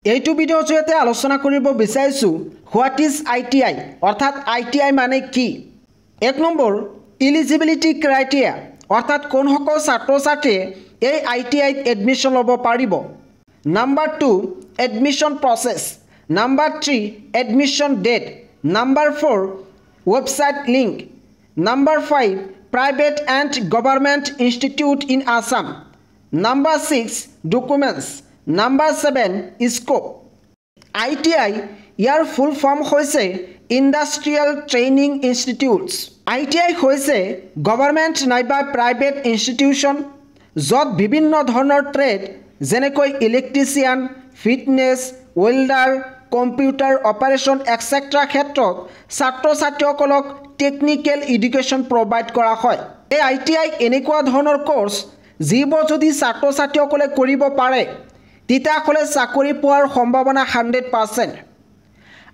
এইটো ভিডিঅ'ৰ জৰিয়তে আলোচনা কৰিব বিচাৰিছোঁ হোৱাট ইজ ITI অৰ্থাৎ ITI মানে কি। 1 নম্বৰ এলিজিবিলিটি ক্ৰাইটেৰিয়া অৰ্থাৎ কোনসকল ছাত্ৰ ছাত্ৰীয়ে এই ITI এডমিশ্যন ল'ব পাৰিব। Number 2 admission process. Number 3 admission date. Number 4 website link. Number 5 private and government institute in Assam. Number 6 documents. Number 7 scope. ITI ইয়াৰ ফুল ফৰ্ম হৈছে ইণ্ডাষ্ট্ৰিয়েল ট্ৰেইনিং ইনষ্টিটিউটছ। ITI হৈছে government নাইবা প্ৰাইভেট ইনষ্টিটিউশ্যন য'ত বিভিন্ন ধৰণৰ trade যেনেকৈ electrician, fitness, welder, computer operation etcetera ক্ষেত্ৰত ছাত্ৰ ছাত্ৰীসকলক টেকনিকেল এডুকেশ্যন প্ৰভাইড কৰা হয়। এই ITI এনেকুৱা ধৰণৰ কোৰ্চ যিবোৰ যদি ছাত্ৰ ছাত্ৰীসকলে কৰিব পাৰে তেতিয়াহ'লে চাকৰি পোৱাৰ সম্ভাৱনা 100%।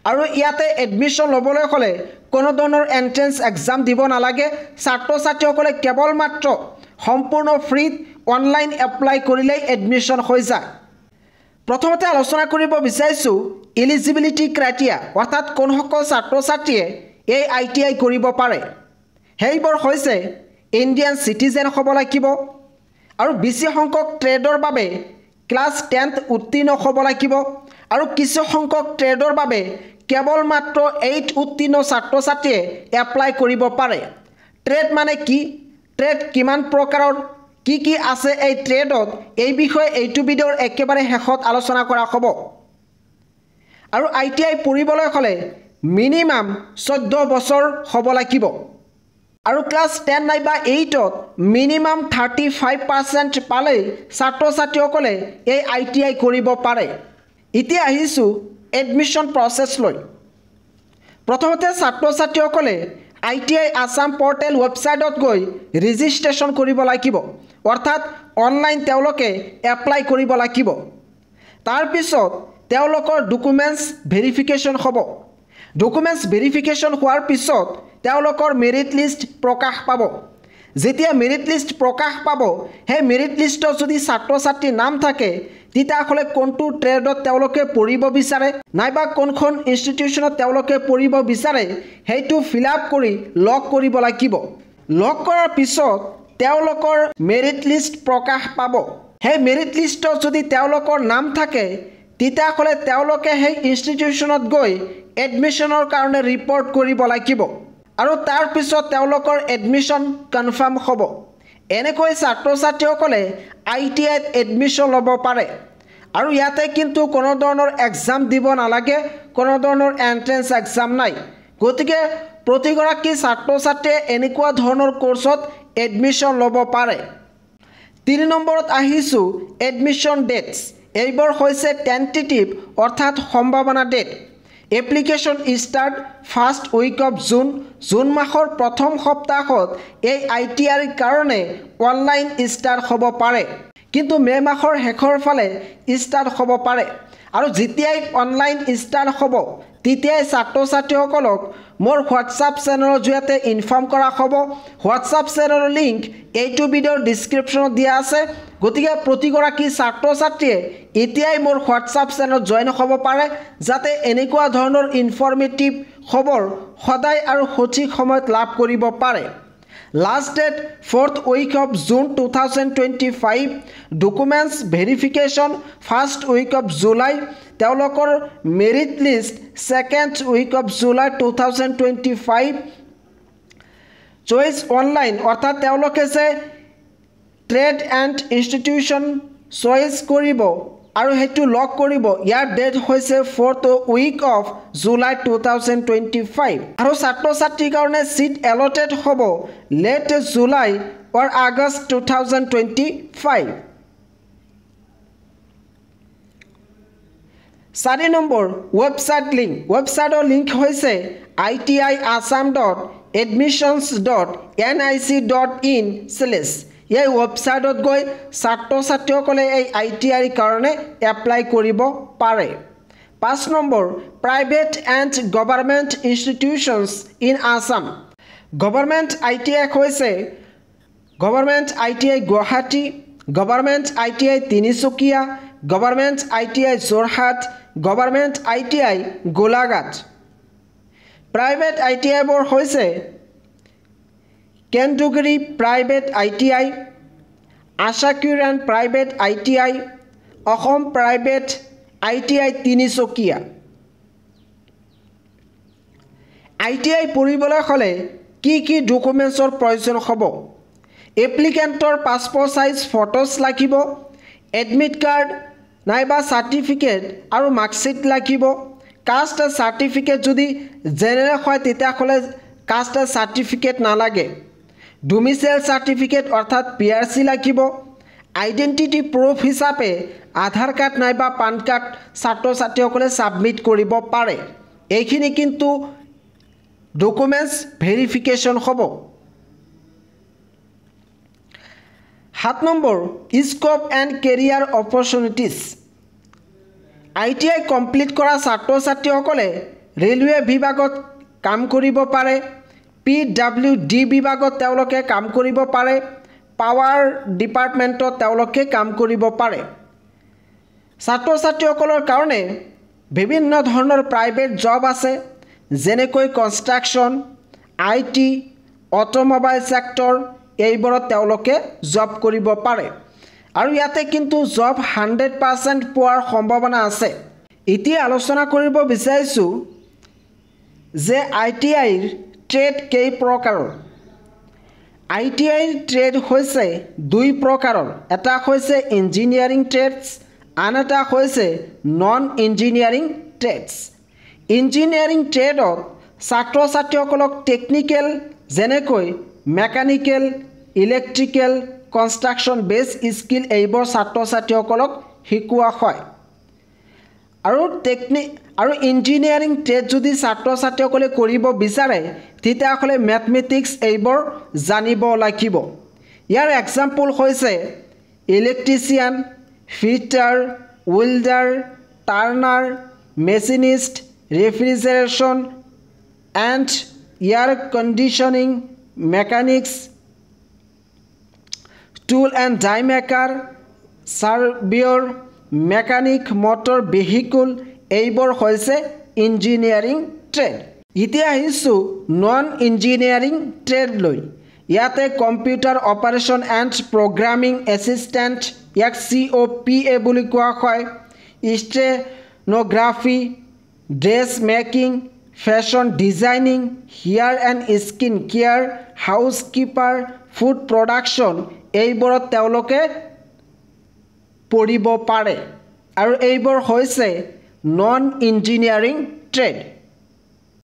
আৰু ইয়াতে এডমিশ্যন ল'বলৈ হ'লে কোনো ধৰণৰ এণ্ট্ৰেন্স এক্সাম দিব নালাগে। ছাত্ৰ ছাত্ৰীসকলে কেৱল মাত্ৰ সম্পূৰ্ণ ফ্ৰীত অনলাইন এপ্লাই কৰিলেই এডমিশ্যন হৈ যায়। প্ৰথমতে আলোচনা কৰিব বিচাৰিছোঁ এলিজিবিলিটি ক্ৰাইটেৰিয়া অৰ্থাৎ কোনসকল ছাত্ৰ ছাত্ৰীয়ে এই ITI কৰিব পাৰে। সেইবোৰ হৈছে ইণ্ডিয়ান চিটিজেন হ'ব লাগিব আৰু বেছি সংখ্যক ট্ৰেডৰ বাবে ক্লাছ 10th উত্তীৰ্ণ হ'ব লাগিব আৰু কিছু সংখ্যক ট্ৰেডৰ বাবে কেৱল মাত্ৰ 8 উত্তীৰ্ণ ছাত্ৰ ছাত্ৰীয়ে এপ্লাই কৰিব পাৰে। ট্ৰেড মানে কি, ট্ৰেড কিমান প্ৰকাৰৰ, কি আছে এই ট্ৰেডত, এই বিষয়ে এইটো ভিডিঅ'ৰ একেবাৰে শেষত আলোচনা কৰা হ'ব। আৰু ITI পঢ়িবলৈ হ'লে মিনিমাম 14 বছৰ হ'ব লাগিব আৰু ক্লাছ 10 নাইবা 8ত মিনিমাম 35% পালেই ছাত্ৰ ছাত্ৰীসকলে এই ITI কৰিব পাৰে। এতিয়া আহিছোঁ এডমিশ্যন প্ৰচেছলৈ। প্ৰথমতে ছাত্ৰ ছাত্ৰীসকলে ITI আছাম পৰ্টেল ৱেবছাইটত গৈ ৰেজিষ্ট্ৰেশ্যন কৰিব লাগিব অৰ্থাৎ অনলাইন তেওঁলোকে এপ্লাই কৰিব লাগিব। তাৰপিছত তেওঁলোকৰ ডকুমেণ্টছ ভেৰিফিকেশ্যন হ'ব। ডকুমেণ্টছ ভেৰিফিকেশ্যন হোৱাৰ পিছত তেওঁলোকৰ মেৰিট লিষ্ট প্ৰকাশ পাব। যেতিয়া মেৰিট লিষ্ট প্ৰকাশ পাব সেই মেৰিট লিষ্টত যদি ছাত্ৰ ছাত্ৰীৰ নাম থাকে তেতিয়াহ'লে কোনটো ট্ৰেডত তেওঁলোকে পঢ়িব বিচাৰে নাইবা কোনখন ইনষ্টিটিউশ্যনত তেওঁলোকে পঢ়িব বিচাৰে সেইটো ফিল আপ কৰি লগ কৰিব লাগিব। লগ কৰাৰ পিছত তেওঁলোকৰ মেৰিট লিষ্ট প্ৰকাশ পাব। সেই মেৰিট লিষ্টত যদি তেওঁলোকৰ নাম থাকে তেতিয়াহ'লে তেওঁলোকে সেই ইনষ্টিটিউশ্যনত গৈ এডমিশ্যনৰ কাৰণে ৰিপৰ্ট কৰিব লাগিব আৰু তাৰপিছত তেওঁলোকৰ এডমিশ্যন কনফাৰ্ম হ'ব। এনেকৈ ছাত্ৰ ছাত্ৰীসকলে ITIত এডমিশ্যন ল'ব পাৰে আৰু ইয়াতে কিন্তু কোনো ধৰণৰ এক্সাম দিব নালাগে, কোনো ধৰণৰ এণ্ট্ৰেন্স এক্সাম নাই। গতিকে প্ৰতিগৰাকী ছাত্ৰ ছাত্ৰীয়ে এনেকুৱা ধৰণৰ কোৰ্চত এডমিশ্যন ল'ব পাৰে। 3 নম্বৰত আহিছোঁ এডমিশ্যন ডেটছ। এইবোৰ হৈছে টেণ্টেটিভ অৰ্থাৎ সম্ভাৱনা date. Application start first week of June. June মাহৰ প্ৰথম সপ্তাহত এই ITIৰ কাৰণে অনলাইন ষ্টাৰ্ট হ'ব পাৰে, কিন্তু মে' মাহৰ শেষৰ ফালে ষ্টাৰ্ট হ'ব পাৰে। আৰু যেতিয়াই অনলাইন ষ্টাৰ্ট হ'ব তেতিয়াই ছাত্ৰ ছাত্ৰীসকলক মোৰ হোৱাটছআপ চেনেলৰ জৰিয়তে ইনফৰ্ম কৰা হ'ব। হোৱাটছআপ চেনেলৰ লিংক এইটো ভিডিঅ'ৰ ডিছক্ৰিপশ্যনত দিয়া আছে। গতিকে প্ৰতিগৰাকী ছাত্ৰ ছাত্ৰীয়ে এতিয়াই মোৰ হোৱাটছআপ চেনেলত জইন হ'ব পাৰে যাতে এনেকুৱা ধৰণৰ ইনফৰ্মেটিভ খবৰ সদায় আৰু সঠিক সময়ত লাভ কৰিব পাৰে। Last date 4th week of June 2025। Documents verification first week of July. তেওঁলোকৰ merit list 2nd week of July 2025। Choice online অৰ্থাৎ তেওঁলোকে যে ট্ৰেড এণ্ড ইনষ্টিটিউশ্যন চইচ কৰিব আৰু সেইটো লগ কৰিব ইয়াৰ ডেট হৈছে 4th উইক অফ জুলাই 2025। আৰু ছাত্ৰ ছাত্ৰীৰ কাৰণে ছিট এলটেড হ'ব লেট জুলাই অৰ আগষ্ট 2025। 4 number website link. ৱেবছাইটৰ লিংক হৈছে itiassam.admissions.nic.in/। এই ৱেবছাইটত গৈ ছাত্ৰ ছাত্ৰীসকলে এই ITIৰ কাৰণে এপ্লাই কৰিব পাৰে। 5 number private and government institutions in Assam. Government ITI হৈছে government ITI Guwahati, government ITI Tinsukia, government ITI Jorhat, government ITI Golaghat. Private ITIবোৰ হৈছে Kenduguri private ITI, Ashakiran private ITI, Asom private ITI Tinsukia. ITI পঢ়িবলৈ হ'লে কি ডকুমেণ্টছৰ প্ৰয়োজন হ'ব? এপ্লিকেণ্টৰ পাছপোৰ্ট সাইজ ফটোজ লাগিব, এডমিট কাৰ্ড নাইবা চাৰ্টিফিকেট আৰু মাৰ্কশ্বিট লাগিব। কাষ্ট চাৰ্টিফিকেট যদি জেনেৰেল হয় তেতিয়াহ'লে কাষ্ট চাৰ্টিফিকেট নালাগে। ডোমিচাইল চাৰ্টিফিকেট অৰ্থাৎ PRC লাগিব। আইডেণ্টিটি প্ৰুফ হিচাপে আধাৰ কাৰ্ড নাইবা পান কাৰ্ড ছাত্ৰ ছাত্ৰীসকলে ছাবমিট কৰিব পাৰে। এইখিনি কিন্তু ডকুমেণ্টছ ভেৰিফিকেশ্যন হ'ব। 7 number scope and career opportunities. ITI complete কৰা ছাত্ৰ ছাত্ৰীসকলে ৰেলৱে বিভাগত কাম কৰিব পাৰে, PWD বিভাগত তেওঁলোকে কাম কৰিব পাৰে, পাৱাৰ ডিপাৰ্টমেণ্টত তেওঁলোকে কাম কৰিব পাৰে। ছাত্ৰ ছাত্ৰীসকলৰ কাৰণে বিভিন্ন ধৰণৰ প্ৰাইভেট জব আছে, যেনেকৈ কনষ্ট্ৰাকশ্যন, IT, অটোমোবাইল ছেক্টৰ, এইবোৰত তেওঁলোকে জব কৰিব পাৰে। আৰু ইয়াতে কিন্তু জব 100% পোৱাৰ সম্ভাৱনা আছে। এতিয়া আলোচনা কৰিব বিচাৰিছোঁ যে ITIৰ ট্ৰেড কেই প্ৰকাৰৰ। ITIৰ ট্ৰেড হৈছে 2 প্ৰকাৰৰ, এটা হৈছে ইঞ্জিনিয়াৰিং ট্ৰেডছ, আন এটা হৈছে নন ইঞ্জিনিয়াৰিং ট্ৰেডছ। ইঞ্জিনিয়াৰিং ট্ৰেডত ছাত্ৰ ছাত্ৰীসকলক টেকনিকেল যেনেকৈ মেকানিকেল, ইলেক্ট্ৰিকেল, কনষ্ট্ৰাকশ্যন বেছ স্কিল এইবোৰ ছাত্ৰ ছাত্ৰীসকলক শিকোৱা হয়। আৰু ইঞ্জিনিয়াৰিং ট্ৰেড যদি ছাত্ৰ ছাত্ৰীসকলে কৰিব বিচাৰে তেতিয়াহ'লে মেথমেটিক্স এইবোৰ জানিব লাগিব। ইয়াৰ এক্সাম্পল হৈছে electrician, fitter, welder, turner, machinist, refrigeration and air conditioning, mechanics, tool and die maker, surveyor, mechanic, motor vehicle, এইবোৰ হৈছে ইঞ্জিনিয়াৰিং ট্ৰেড। এতিয়া আহিছোঁ নন ইঞ্জিনিয়াৰিং ট্ৰেডলৈ। ইয়াতে computer operation and programming assistant, ইয়াক COPA বুলি কোৱা হয়, stenography, dress making, fashion designing, hair and skin care, house keeper, food production, এইবোৰত তেওঁলোকে পঢ়িব পাৰে। আৰু এইবোৰ হৈছে নন ইঞ্জিনিয়াৰিং ট্ৰেড।